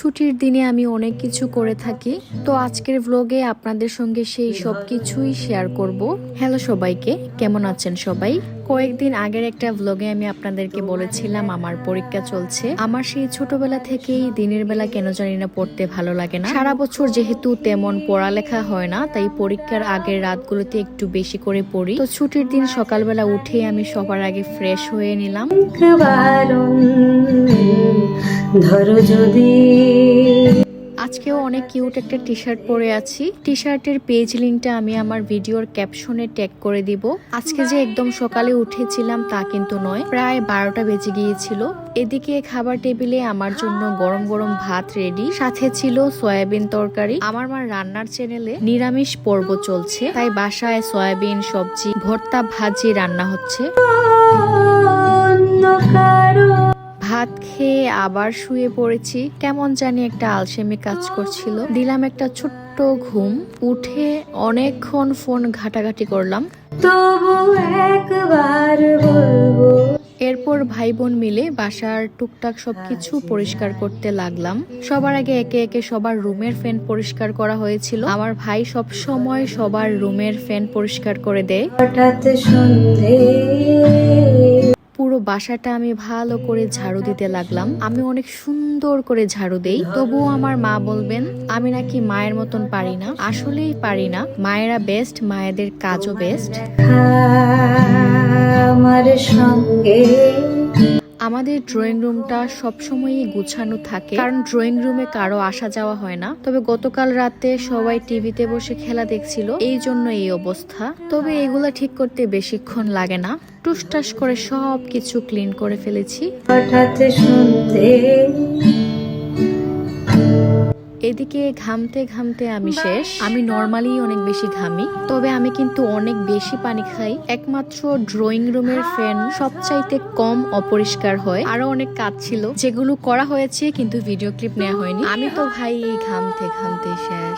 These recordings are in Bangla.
ছুটির দিনে আমি অনেক কিছু করে থাকি, তো আজকের ব্লগে আপনাদের সঙ্গে সেই সব কিছুই শেয়ার করব। হ্যালো সবাইকে, কেমন আছেন সবাই? কয়েকদিন আগের একটা ব্লগে আমি আপনাদেরকে বলেছিলাম আমার পরীক্ষা চলছে। আমার সেই ছোটবেলা থেকেই দিনের বেলা কেন জানি না পড়তে ভালো লাগে না। সারা বছর যেহেতু তেমন পড়ালেখা হয় না, তাই পরীক্ষার আগের রাতগুলোতে একটু বেশি করে পড়ি। তো ছুটির দিন সকালবেলা উঠে আমি সবার আগে ফ্রেশ হয়ে নিলাম। ধরো যদি আজকেও অনেক কিউট একটা টি শার্ট পরে আছি। টি শার্টের পেজ লিঙ্কটা আমি আমার ভিডিওর ক্যাপশনে ট্যাগ করে দিব। আজকে যে একদম সকালে উঠেছিলাম তা কিন্তু নয়, প্রায় 12টা বেজে গিয়েছিল। এদিকে খাবার টেবিলে আমার জন্য গরম গরম ভাত রেডি, সাথে ছিল সয়াবিন তরকারি। আমার মার রান্নার চ্যানেলে নিরামিষ পর্ব চলছে, তাই বাসায় সয়াবিন সবজি ভর্তা ভাজি রান্না হচ্ছে। ভাত খেয়ে আবার শুয়ে পড়েছি। কেমন জানি একটা আলসেমি কাজ করছিল, দিলাম একটা ছোট্ট ঘুম। উঠে অনেকক্ষণ ফোন ঘাটাঘাটি করলাম। তবু একবার বলবো। এরপর ভাই বোন মিলে বাসার টুকটাক সবকিছু পরিষ্কার করতে লাগলাম। সবার আগে একে একে সবার রুমের ফ্যান পরিষ্কার করা হয়েছিল। আমার ভাই সব সময় সবার রুমের ফ্যান পরিষ্কার করে দেয়। হঠাৎ সন্ধে পুরো বাসাটা আমি ভালো করে ঝাড়ু দিতে লাগলাম। আমি অনেক সুন্দর করে ঝাড়ু দেই, তবুও আমার মা বলবেন আমি নাকি মায়ের মতন পারি না। আসলেই পারি না, মায়েরা বেস্ট, মায়েদের কাজও বেস্ট। আমার সঙ্গে আমাদের ড্রয়িং রুমটা সবসময়ই গুছানো থাকে, কারণ ড্রয়িং রুমে কারো আসা যাওয়া হয় না। তবে গতকাল রাতে সবাই টিভিতে বসে খেলা দেখছিল, এই জন্য এই অবস্থা। তবে এগুলা ঠিক করতে বেশিক্ষণ লাগে না, টুসটাস করে সব কিছু ক্লিন করে ফেলেছি। হঠাৎ শুনতে এদিকে ঘামতে ঘামতে আমি শেষ। আমি নর্মালি অনেক বেশি ঘামি, তবে আমি কিন্তু অনেক বেশি পানি খাই। একমাত্র ড্রয়িং রুমের ফ্যান সবচাইতে কম অপরিষ্কার হয়। আরো অনেক কাজ ছিল যেগুলো করা হয়েছে, কিন্তু ভিডিও ক্লিপ নেওয়া হয়নি। আমি তো ভাই ঘামতে ঘামতে শেষ।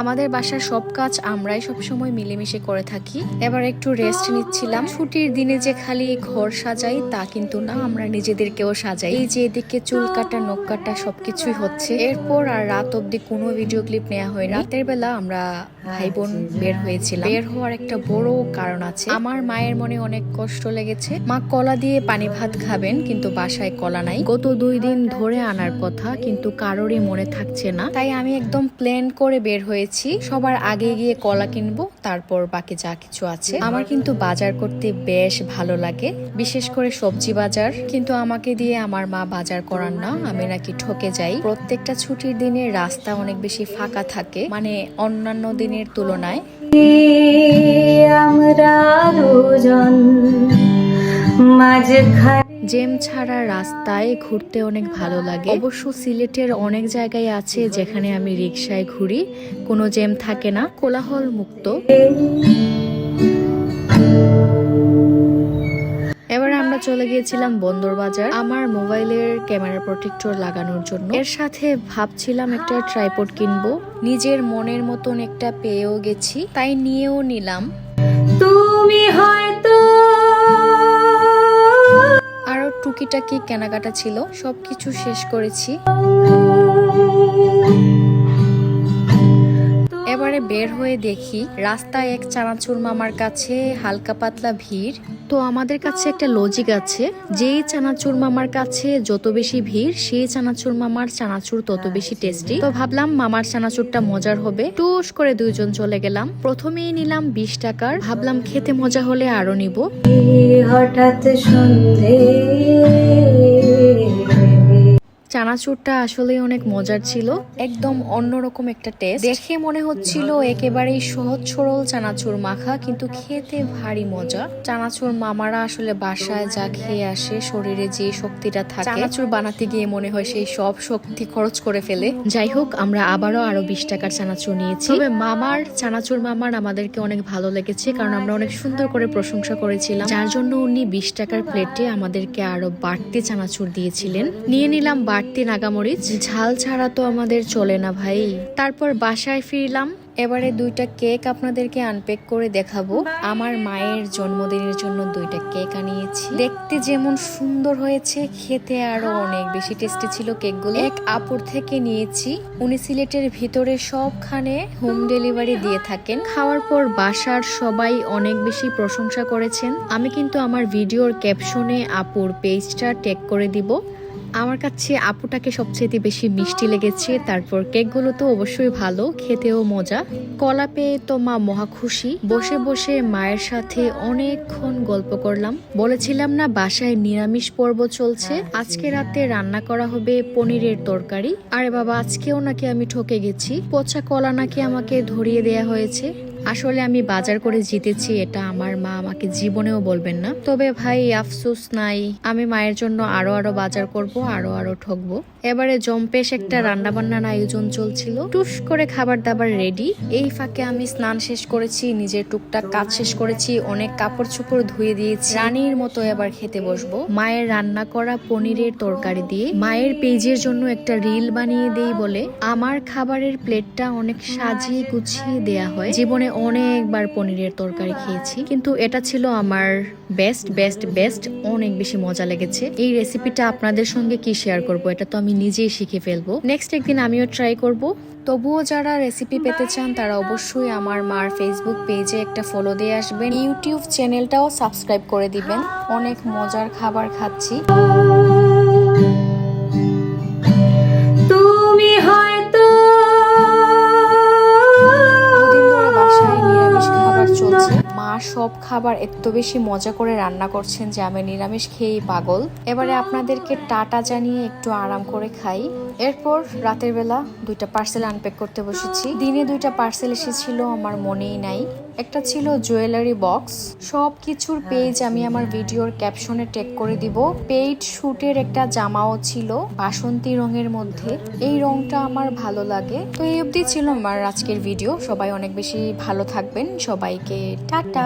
আমাদের বাসার সব কাজ আমরাই সবসময় মিলেমিশে করে থাকি। এবার একটু রেস্ট নিচ্ছিলাম। ছুটির দিনে যে খালি ঘর সাজাই তা কিন্তু না, আমরা নিজেদেরকেও সাজাই। এই যে এদিকে চুল কাটা নখ কাটা সবকিছুই হচ্ছে। এরপর আর রাত অব্দি কোনো ভিডিও ক্লিপ নেওয়া হয়নি। রাতের বেলা আমরা ভাই বোন বের হয়েছিলাম। বের হওয়ার একটা বড় কারণ আছে। আমার মায়ের মনে অনেক কষ্ট লেগেছে। মা কলা দিয়ে পানি ভাত খাবেন, কিন্তু বাসায় কলা নাই। গত 2 দিন ধরে আনার কথা, কিন্তু কারোরই মনে থাকছে না। তাই আমি একদম প্ল্যান করে বের হয়েছি। সবার আগে গিয়ে কলা কিনবো, তারপর বাকি যা কিছু আছে। আমার কিন্তু বাজার করতে বেশ ভালো লাগে, বিশেষ করে সবজি বাজার। কিন্তু আমাকে দিয়ে আমার মা বাজার করান না, আমি নাকি ঠকে যাই। প্রত্যেকটা ছুটির দিনে রাস্তা অনেক বেশি ফাঁকা থাকে, মানে অন্যান্য দিনের তুলনায়। আমরা দুজন জ্যাম ছাড়া রাস্তায় ঘুরতে অনেক ভালো লাগে। অবশ্য সিলেটের অনেক জায়গায় আছে যেখানে আমি রিকশায় ঘুরি, কোনো জ্যাম থাকে না, কোলাহল মুক্ত। এবার আমরা চলে গিয়েছিলাম বন্দর বাজার আমার মোবাইলের ক্যামেরা প্রোটেক্টর লাগানোর জন্য। এর সাথে ভাবছিলাম একটা ট্রাইপড কিনবো। নিজের মনের মতন একটা পেয়েও গেছি, তাই নিয়েও নিলাম। তুমি হয়তো আরো টুকিটাকি কেনাকাটা ছিল, সবকিছু শেষ করেছি। এবারে বের হয়ে দেখি রাস্তায় এক চানাচুর মামার কাছে হালকা পাতলা ভিড়। তো আমাদের কাছে একটা লজিক আছে, যেই চানাচুর মামার কাছে যত বেশি ভিড়, সেই চানাচুর মামার চানাচুর তত বেশি টেস্টি। তো ভাবলাম মামার চানাচুরটা মজার হবে, টুস করে 2 জন চলে গেলাম। প্রথমেই নিলাম 20 টাকার, ভাবলাম খেতে মজা হলে আরো নিব। হঠাৎ সন্ধে চানাচুরটা আসলে অনেক মজার ছিল, একদম অন্যরকম একটা টেস্ট। দেখে মনে হচ্ছিল একেবারেই সহজ সরল চানাচুর মাখা, কিন্তু খেতে ভারী মজা। চানাচুর মামারা আসলে বাসায় যা খেয়ে আসে, শরীরে যে শক্তিটা থাকে, চানাচুর বানাতে গিয়ে মনে হয় সেই সব শক্তি খরচ করে ফেলে। যাই হোক, আমরা আবারও আরো 20 টাকার চানাচুর নিয়েছি। তবে চানাচুর মামার আমাদেরকে অনেক ভালো লেগেছে, কারণ আমরা অনেক সুন্দর করে প্রশংসা করেছিলাম, যার জন্য উনি 20 টাকার প্লেটে আমাদেরকে আরো বাড়তি চানাচুর দিয়েছিলেন। নিয়ে নিলাম বাড়তি নাগামরিচ, ঝাল ছাড়া তো আমাদের চলে না ভাই। তারপর বাসায় ফিরলাম, এবারে দুইটা কেক আপনাদেরকে আনপ্যাক করে দেখাবো। আমার মায়ের জন্মদিনের জন্য দুইটা কেক আনিয়েছি। দেখতে যেমন সুন্দর হয়েছে, খেতে আরো অনেক বেশি টেস্টি ছিল কেকগুলো। এক আপুর থেকে নিয়েছি, উনি সিলেটের ভিতরে সবখানে হোম ডেলিভারি দিয়ে থাকেন। খাওয়ার পর বাসার সবাই অনেক বেশি প্রশংসা করেছেন। আমি কিন্তু আমার ভিডিওর ক্যাপশনে আপুর পেজটা ট্যাগ করে দিব। আমার কাছে আপুটাকে সবচেয়ে বেশি মিষ্টি লেগেছে। তারপর কেকগুলো তো অবশ্যই ভালো, খেতেও মজা। কলা পেয়ে তো মা মহা খুশি। বসে বসে মায়ের সাথে অনেকক্ষণ গল্প করলাম। বলেছিলাম না বাসায় নিরামিষ পর্ব চলছে, আজকে রাতে রান্না করা হবে পনিরের তরকারি। আরে বাবা, আজকেও নাকি আমি ঠকে গেছি। পচা কলা নাকি আমাকে ধরিয়ে দেয়া হয়েছে। আসলে আমি বাজার করে জিতেছি, এটা আমার মা আমাকে জীবনেও বলবেন না। তবে ভাই আফসোস নাই, আমি মায়ের জন্য আরো বাজার করব, আরো ঠকবো। এবারে জম্পেশ একটা রান্না বান্নার আয়োজন চলছিল। টুস করে খাবার দাবার রেডি। এই ফাঁকে আমি স্নান শেষ করেছি, নিজের টুকটাক কাজ শেষ করেছি, অনেক কাপড় চোপড় ধুয়ে দিয়েছি। রানীর মতো এবার খেতে বসবো মায়ের রান্না করা পনিরের তরকারি দিয়ে। মায়ের পেজের জন্য একটা রিল বানিয়ে দেই বলে আমার খাবারের প্লেটটা অনেক সাজিয়ে গুছিয়ে দেয়া হয়। জীবনে অনেকবার পনিরের তরকারি খেয়েছি, কিন্তু এটা ছিল আমার বেস্ট। অনেক বেশি মজা লেগেছে। এই রেসিপিটা আপনাদের সঙ্গে কি শেয়ার করব, এটা তো আমি নিজেই শিখে ফেলবো। নেক্সট একদিন আমিও ট্রাই করব। তবুও যারা রেসিপি পেতে চান তারা অবশ্যই আমার মার ফেসবুক পেজে একটা ফলো দিয়ে আসবেন। ইউটিউব চ্যানেলটাও সাবস্ক্রাইব করে দিবেন। অনেক মজার খাবার খাচ্ছি। তুমি হয়তো চলছে, মা সব খাবার এত বেশি মজা করে রান্না করছেন যে আমি নিরামিষ খেয়েই পাগল। এবারে আপনাদেরকে টাটা জানিয়ে একটু আরাম করে খাই। এরপর রাতের বেলা দুইটা পার্সেল আনপ্যাক করতে বসেছি। দিনে দুইটা পার্সেল এসেছিল, আমার মনেই নাই। একটা ছিল জুয়েলারি বক্স। সব কিছুর পেজ আমি আমার ভিডিওর ক্যাপশনে ট্যাগ করে দিব। পেইড শুটের একটা জামাও ছিল বাসন্তী রঙের মধ্যে। এই রংটা আমার ভালো লাগে। তো এই অবধি ছিল আমার আজকের ভিডিও। সবাই অনেক বেশি ভালো থাকবেন। সবাইকে টাটা।